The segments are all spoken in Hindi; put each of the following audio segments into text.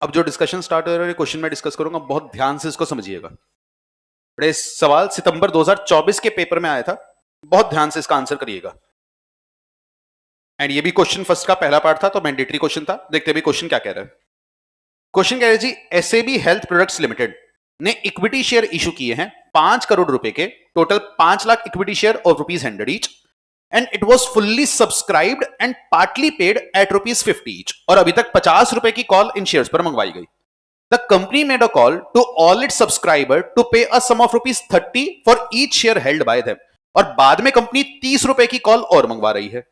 अब जो डिस्कशन स्टार्ट हो रहा है, क्वेश्चन में डिस्कस करूंगा, बहुत ध्यान से इसको समझिएगा। बड़े सवाल सितंबर 2024 के पेपर में आया था, बहुत ध्यान से इसका आंसर करिएगा। एंड ये भी क्वेश्चन फर्स्ट का पहला पार्ट था, तो मैंडेटरी क्वेश्चन था। देखते भी क्वेश्चन क्या कह रहा है। क्वेश्चन कह रहे जी, एसएबी हेल्थ प्रोडक्ट्स लिमिटेड ने इक्विटी शेयर इशू किए हैं 5 करोड़ रुपए के, total 5 lakh equity share of ₹100 each, and it was fully subscribed and partly paid at ₹50 each, और अभी तक 50 रुपए की कॉल इन शेयर्स पर मंगवाई गई। The company made a call to all its subscriber to pay a sum of ₹30 for each share held by them, और बाद में कंपनी 30 रुपए की कॉल और मंगवा रही है।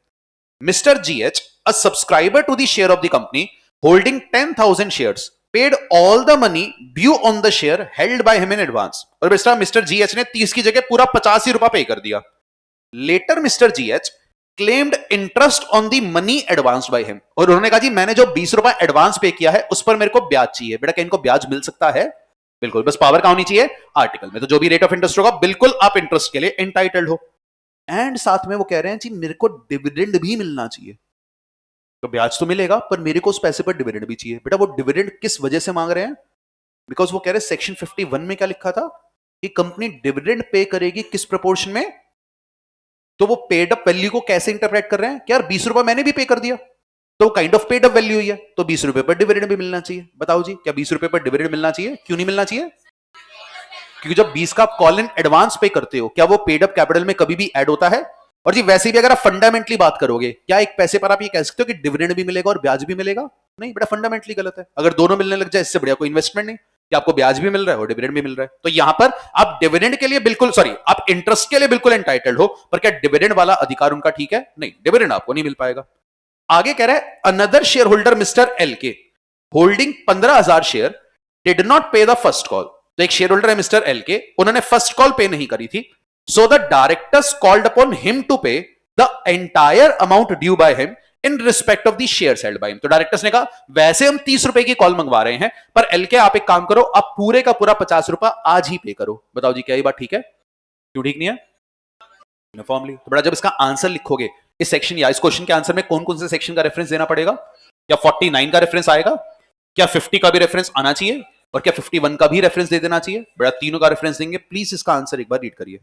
Mister GH, a subscriber to the share of the company holding 10,000 shares, paid all the money due on the share held by him in advance. और मिस्टर GH ने 30 की जगह पूरा 50 ही रुपया पे कर दिया। Later mister GH claimed interest on the money advanced by him, और उन्होंने कहा जी मैंने जो 20 रुपया एडवांस पे किया है उस पर मेरे को ब्याज चाहिए। बेटा क्या इनको ब्याज मिल सकता है? बिल्कुल, बस पावर का होनी चाहिए आर्टिकल में, तो जो भी रेट ऑफ इंटरेस्ट होगा बिल्कुल आप इंटरेस्ट के लिए एंटाइटल्ड हो। एंड साथ में वो कह रहे हैं जी मेरे को डिविडेंड भी मिलना चाहिए, तो ब्याज तो मिलेगा पर मेरे को उस पैसे पर डिविडेंड भी चाहिए। बेटा वो डिविडेंड किस वजह से मांग रहे हैं? बिकॉज वो कह रहे हैं सेक्शन 51 में क्या लिखा था कि कंपनी डिविडेंड पे करेगी किस प्रोपोर्शन में, तो वो पेड अप वैल्यू को कैसे इंटरप्रेट कर रहे हैं कि यार 20 रुपए मैंने भी पे कर दिया, तो kind of paid up value ही है, तो 20 रुपए पर डिविडेंड भी मिलना चाहिए। बताओ जी क्या 20 रुपए पर डिविडेंड मिलना चाहिए? क्यों नहीं मिलना चाहिए? क्योंकि जब 20 का कॉल इन एडवांस पे करते हो, क्या वो पेड अप कैपिटल में कभी भी ऐड होता है? और जी वैसे भी अगर आप फंडामेंटली बात करोगे, क्या एक पैसे पर आप ये कह सकते हो कि डिविडेंड भी मिलेगा और ब्याज भी मिलेगा? नहीं बेटा, फंडामेंटली गलत है। अगर दोनों मिलने लग जाए इससे बढ़िया कोई इन्वेस्टमेंट नहीं कि आपको ब्याज भी मिल रहा है और डिविडेंड भी मिल रहा है। तो यहां पर आप डिविडेंड के लिए बिल्कुल आप इंटरेस्ट के लिए बिल्कुल एंटाइटल्ड हो, पर क्या डिविडेंड वाला अधिकार उनका ठीक है? नहीं, डिविडेंड आपको नहीं मिल पाएगा। आगे कह रहा है another share holder mister LK holding 15,000 share did not pay the first call. तो एक शेयर होल्डर है मिस्टर LK, उन्होंने फर्स्ट कॉल पे नहीं करी थी, so the directors called upon him to pay the entire amount due by him in respect of the shares held by him. तो डायरेक्टर्स ने कहा वैसे हम 30 रुपए की कॉल मंगवा रहे हैं, पर LK आप एक काम करो, आप पूरे का पूरा 50 रुपया आज ही पे करो। बताओ जी क्या ये बात ठीक है? क्यों ठीक नहीं है? यूनिफॉर्मली। तो बड़ा जब इसका आंसर लिखोगे इस सेक्शन या इस क्वेश्चन के आंसर में कौन कौन से सेक्शन का रेफरेंस देना पड़ेगा? क्या 49 का रेफरेंस आएगा? क्या 50 का भी रेफरेंस आना चाहिए? और क्या 51 का भी रेफरेंस दे देना चाहिए? बड़ा तीनों का रेफरेंस देंगे। प्लीज इसका आंसर एक बार रीड करिए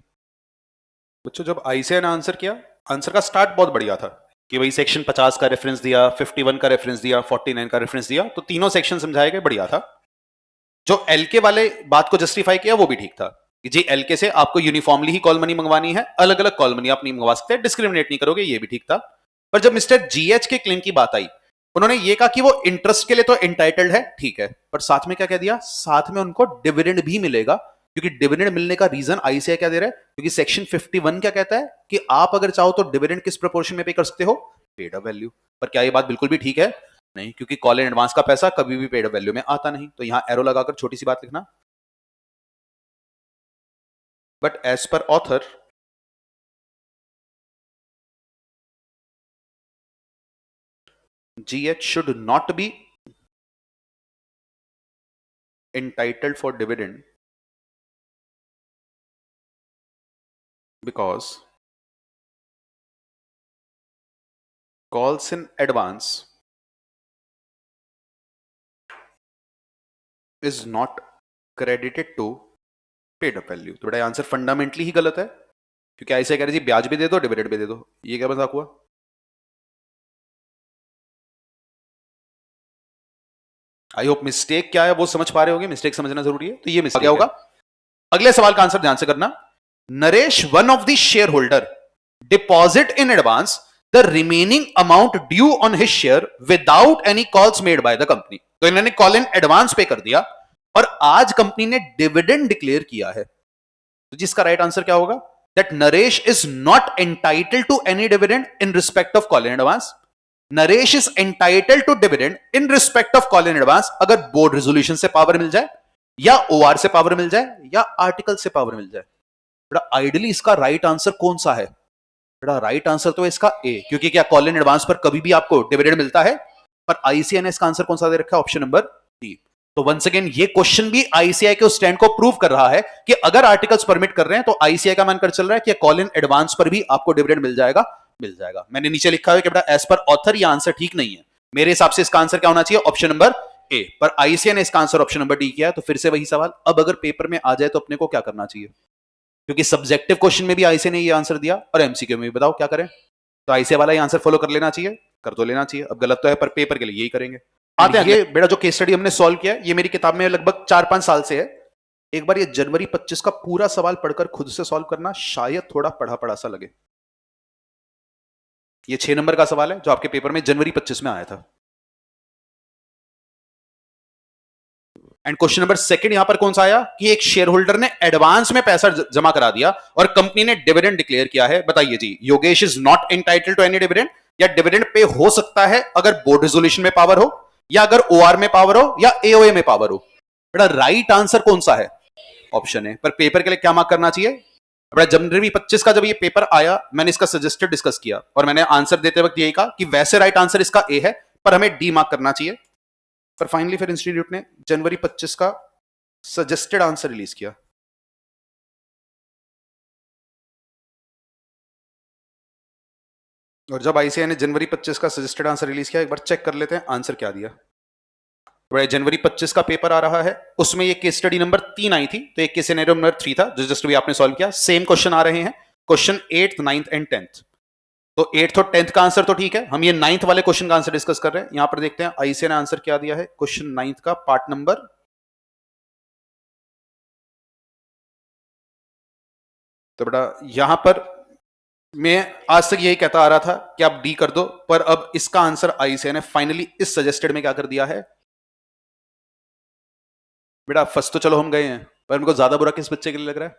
बच्चों। जब ICAI ने आंसर किया, आंसर का स्टार्ट बहुत बढ़िया था कि भाई सेक्शन 50 का रेफरेंस दिया, 51 का रेफरेंस दिया, 49 का रेफरेंस दिया, तो तीनों सेक्शन समझाए गए, बढ़िया था। जो LK वाले बात को जस्टिफाई किया वो भी ठीक था कि जी LK से आपको यूनिफॉर्मली ही कॉल मनी मंगवानी है, अलग अलग कॉल मनी आप नहीं मंगवा सकते, डिस्क्रिमिनेट नहीं करोगे, ये भी ठीक था। पर जब मिस्टर GH के क्लेम की बात आई, उन्होंने ये कहा कि वो इंटरेस्ट के लिए तो एंटाइटल्ड है, ठीक है, पर साथ में क्या कह दिया? साथ में उनको डिविडेंड भी मिलेगा, क्योंकि डिविडेंड मिलने का रीजन ICAI क्या दे रहा है? क्योंकि सेक्शन 51 क्या कहता है कि आप अगर चाहो तो डिविडेंड किस प्रोपोर्शन में पे कर सकते हो? Paid up value. पर क्या ये बात बिल्कुल भी ठीक है? नहीं, क्योंकि कॉल इन एडवांस का पैसा कभी भी पेड अप वैल्यू में आता नहीं। तो यहां एरो लगाकर छोटी सी बात लिखना, but as per author GH should not be entitled for dividend because calls in advance is not credited to paid up value। तो बड़ा आंसर फंडामेंटली ही गलत है, क्योंकि ऐसे कह रहे जी ब्याज भी दे दो डिविडेंड भी दे दो। ये क्या मजाक हुआ? आई होप मिस्टेक क्या है वो समझ पा रहे होगे, मिस्टेक समझना जरूरी है। तो ये मिस्टेक क्या होगा? अगले सवाल का आंसर ध्यान से करना। Naresh, one of the share holder, deposit in advance the remaining amount due on his share without any calls made by the company. तो इन्होंने कॉल इन एडवांस पे कर दिया और आज कंपनी ने डिविडेंड डिक्लेयर किया है, तो जिसका राइट आंसर क्या होगा? That Naresh is not entitled to any dividend in respect of call in advance. Naresh is entitled to dividend in respect of call in advance अगर बोर्ड रेजोल्यूशन से पावर मिल जाए, या OR से पावर मिल जाए, या आर्टिकल से पावर मिल जाए। बेटा आइडियली इसका राइट आंसर कौन सा है? बेटा राइट आंसर तो इसका A, क्योंकि क्या कॉल इन एडवांस पर कभी भी आपको डिविडेंड मिलता है। पर ICAI ने इसका आंसर कौन सा दे रखा है? Option number D। तो वंस अगेन ये क्वेश्चन भी ICAI के उस स्टैंड को प्रूव कर रहा है कि अगर आर्टिकल्स परमिट कर रहे हैं तो ICAI का मानकर चल रहा है कि कॉल इन एडवांस पर भी आपको डिविडेंड मिल जाएगा। मैंने नीचे लिखा है कि बेटा एज पर ऑथर ये आंसर ठीक नहीं है। मेरे हिसाब से इसका आंसर क्या होना चाहिए? ऑप्शन नंबर ए, पर आईसीए ने इसका आंसर ऑप्शन नंबर डी किया है। तो फिर से वही सवाल, अब अगर पेपर में आ जाए तो अपने को क्या करना चाहिए, क्योंकि सब्जेक्टिव क्वेश्चन में भी आईसीए ने ये आंसर दिया और एमसीक्यू में भी, बताओ क्या करें। तो आईसीए वाला ये आंसर फॉलो कर लेना चाहिए, कर तो लेना चाहिए, अब गलत तो है पर पेपर के लिए यही करेंगे। आते हैं, ये बेटा जो केस स्टडी हमने सॉल्व किया ये मेरी किताब में लगभग 4-5 साल से है। एक बार ये जनवरी 25 का पूरा सवाल पढ़कर खुद से सॉल्व करना, शायद थोड़ा पढ़ा पढ़ा सा लगे। ये 6 नंबर का सवाल है जो आपके पेपर में जनवरी 25 में आया था। एंड क्वेश्चन नंबर सेकंड यहां पर कौन सा आया कि एक शेयर होल्डर ने एडवांस में पैसा जमा करा दिया और कंपनी ने डिविडेंड डिक्लेयर किया है। बताइए जी, Yogesh is not entitled to any dividend, या डिविडेंड पे हो सकता है अगर बोर्ड रेजोल्यूशन में पावर हो, या अगर ओआर में पावर हो, या एओए में पावर हो। बेटा राइट आंसर कौन सा है, ऑप्शन है। पर पेपर के लिए क्या मार्क करना चाहिए बेटा, जनवरी 25 का जब ये पेपर आया मैंने इसका सजेस्टेड डिस्कस किया और मैंने आंसर देते वक्त यही कहा कि वैसे राइट आंसर इसका ए है पर हमें डी मार्क करना चाहिए। पर फाइनली फिर इंस्टीट्यूट ने जनवरी 25 का सजेस्टेड आंसर रिलीज किया। और जब आईसीआई ने जनवरी 25 का सजेस्टेड आंसर रिलीज किया, एक बार चेक कर लेते हैं आंसर क्या दिया। जनवरी 25 का पेपर आ रहा है, उसमें ये केस स्टडी नंबर 3 आई थी, तो एक केस सिनेरियो नंबर 3 था जो जस्ट भी आपने सॉल्व किया। सेम क्वेश्चन आ रहे हैं, question 8th, 9th and 10th। तो 8th और 10th का आंसर तो ठीक है, हम ये 9th वाले क्वेश्चन का आंसर डिस्कस कर रहे हैं। यहां पर देखते हैं आईसीआई ने आंसर क्या दिया है क्वेश्चन 9th का, पार्ट नंबर। तो बेटा यहां पर मैं आज तक यही कहता आ रहा था कि आप डी कर दो, पर अब इसका आंसर आईसीआई ने फाइनली इस सजेस्टेड में क्या कर दिया है। बेटा फर्स्ट तो चलो हम गए हैं, पर मेरे को ज्यादा बुरा किस बच्चे के लिए लग रहा है,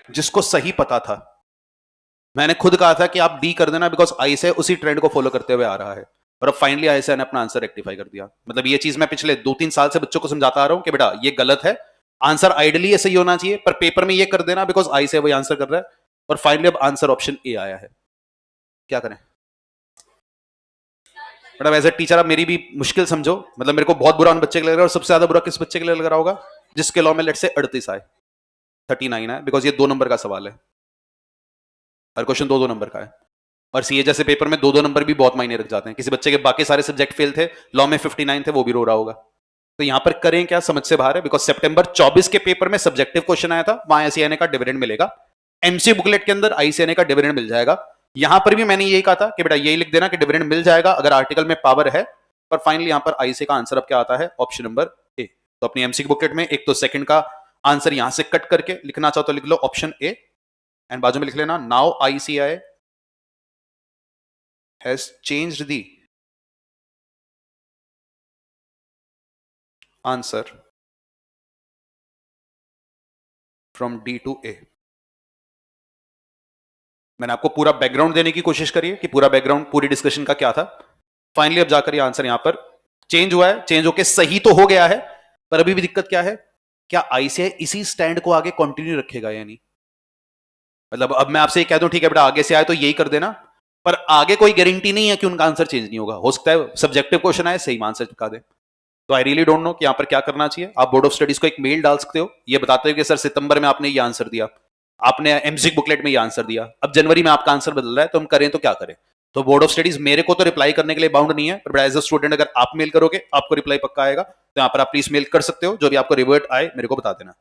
जिसको सही पता था। मैंने खुद कहा था कि आप डी कर देना, बिकॉज आईसीआई उसी ट्रेंड को फॉलो करते हुए आ रहा है, और अब फाइनली आईसीआई ने अपना आंसर रेक्टिफाई कर दिया। मतलब ये चीज मैं पिछले 2-3 साल से बच्चों को समझाता आ रहा हूं कि बेटा ये गलत है, आंसर आइडियली ऐसे ही होना चाहिए, पर पेपर में ये कर देना बिकॉज आईसीआई वही आंसर कर रहा है। और फाइनली अब आंसर ऑप्शन ए आया है, क्या करें बेटा। एज ए टीचर आप मेरी भी मुश्किल समझो, मतलब मेरे को बहुत बुरा उन बच्चे के लिए लग रहा है, और सबसे ज्यादा बुरा किस बच्चे के लिए लग रहा होगा जिसके लॉ में लेट से 38 आए, 39 आए, बिकॉज ये 2 नंबर का सवाल है, हर क्वेश्चन 2-2 नंबर का है। और सीए जैसे पेपर में 2-2 नंबर भी बहुत मायने रख जाते हैं। किसी बच्चे के बाकी सारे सब्जेक्ट फेल थे, लॉ में 59 थे, वो भी रो रहा होगा। तो यहां पर करें क्या, समझ से बाहर है, बिकॉज सितंबर 24 के पेपर में सब्जेक्टिव क्वेश्चन आया था, वहां आईसीआई का डिविडेंड मिलेगा, एमसी बुकलेट के अंदर आईसीआई का डिविडेंड मिल जाएगा। यहां पर भी मैंने यही कहा था कि बेटा यही लिख देना कि डिविडेंड मिल जाएगा अगर आर्टिकल में पावर है। पर फाइनली यहां पर आईसीआई का आंसर अब क्या आता है, ऑप्शन नंबर ए। तो अपनी एमसी बुकलेट में एक तो सेकंड का आंसर यहां से कट करके लिखना चाहो तो लिख लो ऑप्शन ए, एंड बाजू में लिख लेना now ICI has changed the answer from D to A। मैंने आपको पूरा बैकग्राउंड देने की कोशिश करी है कि पूरा बैकग्राउंड पूरी डिस्कशन का क्या था। फाइनली अब जाकर ये आंसर यहां पर चेंज हुआ है, चेंज होके सही तो हो गया है, पर अभी भी दिक्कत क्या है, क्या आईसीआई इसी स्टैंड को आगे कंटिन्यू रखेगा या नहीं। मतलब अब मैं आपसे ये कह दूं ठीक है बेटा आगे से आए तो यही कर देना, पर आगे कोई गारंटी नहीं है कि उनका आंसर चेंज नहीं होगा। हो सकता है सब्जेक्टिव क्वेश्चन आए सही आंसर चिपका दे। तो आई रियली डोंट नो कि यहां पर क्या करना चाहिए। आप बोर्ड ऑफ स्टडीज को एक मेल डाल सकते हो ये बताते हो कि सर सितंबर में आपने ये आंसर दिया, आपने एमसीक्यू बुकलेट में ये आंसर दिया, अब जनवरी में आपका आंसर बदल रहा है, तो हम करें तो क्या करें। तो बोर्ड ऑफ स्टडीज मेरे को तो रिप्लाई करने के लिए बाउंड नहीं है, पर एज अ स्टूडेंट अगर आप मेल करोगे आपको रिप्लाई पक्का आएगा। तो यहां पर आप प्लीज मेल कर सकते हो, जो भी आपको रिवर्ट आए मेरे को बता देना।